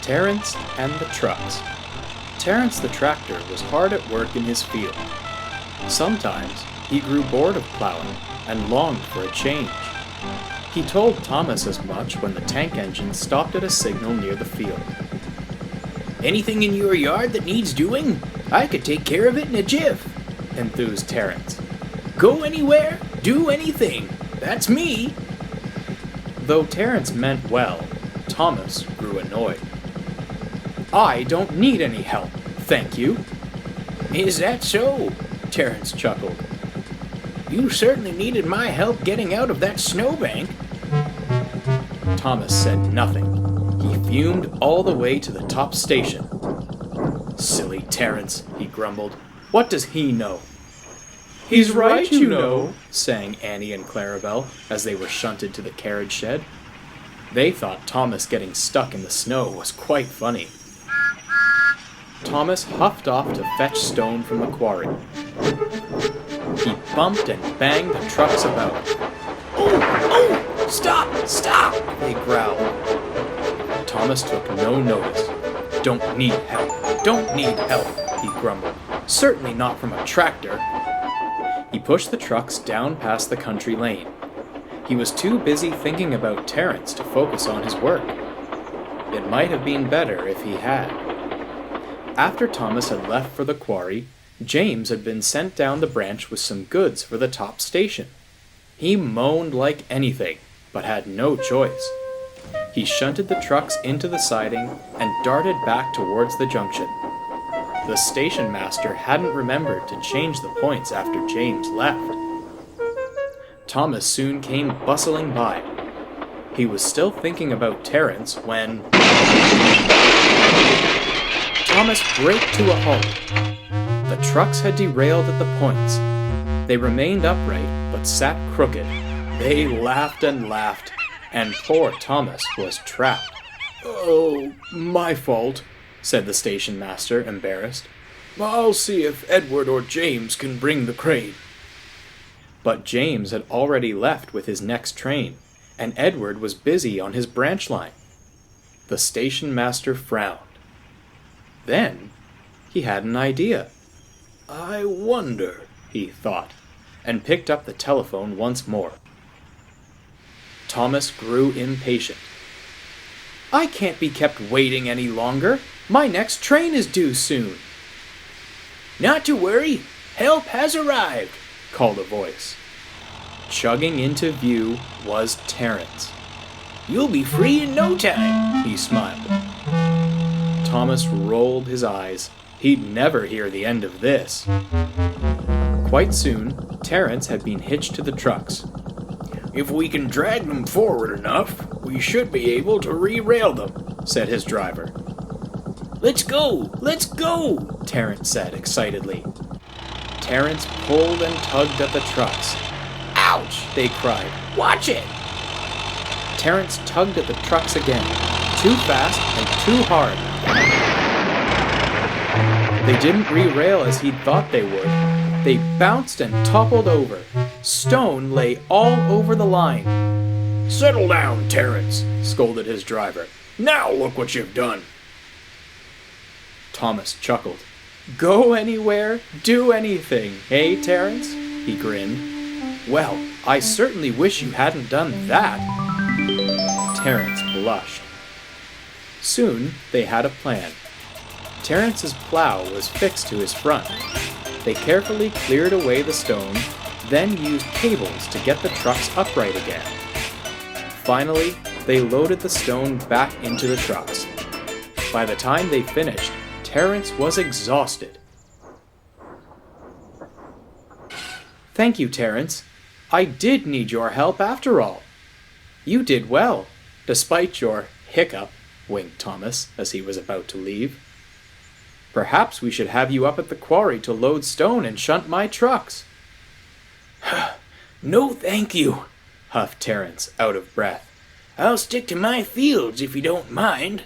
Terence and the Trucks. Terence the tractor was hard at work in his field. Sometimes he grew bored of plowing and longed for a change. He told Thomas as much when the tank engine stopped at a signal near the field. "Anything in your yard that needs doing? I could take care of it in a jiff," enthused Terence. "Go anywhere, do anything. That's me." Though Terence meant well, Thomas grew annoyed. "I don't need any help, thank you." "Is that so?" Terence chuckled. "You certainly needed my help getting out of that snowbank." Thomas said nothing. He fumed all the way to the top station. "Silly Terence," he grumbled. "What does he know?" "He's right, you know," sang Annie and Clarabelle as they were shunted to the carriage shed. They thought Thomas getting stuck in the snow was quite funny. Thomas huffed off to fetch stone from the quarry. He bumped and banged the trucks about. Oh! Stop! Stop! They growled. Thomas took no notice. "Don't need help. Don't need help," he grumbled. "Certainly not from a tractor." He pushed the trucks down past the country lane. He was too busy thinking about Terence to focus on his work. It might have been better if he had. After Thomas had left for the quarry, James had been sent down the branch with some goods for the top station. He moaned like anything, but had no choice. He shunted the trucks into the siding and darted back towards the junction. The station master hadn't remembered to change the points after James left. Thomas soon came bustling by. He was still thinking about Terence when Thomas braked to a halt. The trucks had derailed at the points. They remained upright, but sat crooked. They laughed and laughed, and poor Thomas was trapped. "Oh, my fault," said the station master, embarrassed. "I'll see if Edward or James can bring the crane." But James had already left with his next train, and Edward was busy on his branch line. The station master frowned. Then he had an idea. "I wonder," he thought, and picked up the telephone once more. Thomas grew impatient. "I can't be kept waiting any longer. My next train is due soon." "Not to worry, help has arrived," called a voice. Chugging into view was Terence. "You'll be free in no time," he smiled. Thomas rolled his eyes. He'd never hear the end of this. Quite soon, Terence had been hitched to the trucks. "If we can drag them forward enough, we should be able to re-rail them," said his driver. "Let's go! Let's go!" Terence said excitedly. Terence pulled and tugged at the trucks. "Ouch!" they cried. "Watch it!" Terence tugged at the trucks again, too fast and too hard. They didn't re-rail as he'd thought they would. They bounced and toppled over. Stone lay all over the line. "Settle down, Terence," scolded his driver. "Now look what you've done." Thomas chuckled. "Go anywhere, do anything, eh, Terence?" he grinned. "Well, I certainly wish you hadn't done that." Terence blushed. Soon they had a plan. Terence's plow was fixed to his front. They carefully cleared away the stone, then used cables to get the trucks upright again. Finally, they loaded the stone back into the trucks. By the time they finished, Terence was exhausted. "Thank you, Terence. I did need your help after all." "You did well, despite your hiccup," winked Thomas as he was about to leave. "Perhaps we should have you up at the quarry to load stone and shunt my trucks." "No thank you," huffed Terence, out of breath. "I'll stick to my fields if you don't mind."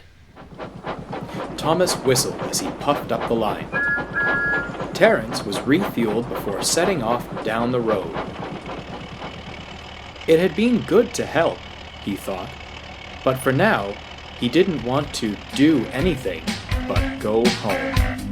Thomas whistled as he puffed up the line. Terence was refueled before setting off down the road. It had been good to help, he thought, but for now, He didn't want to do anything but go home.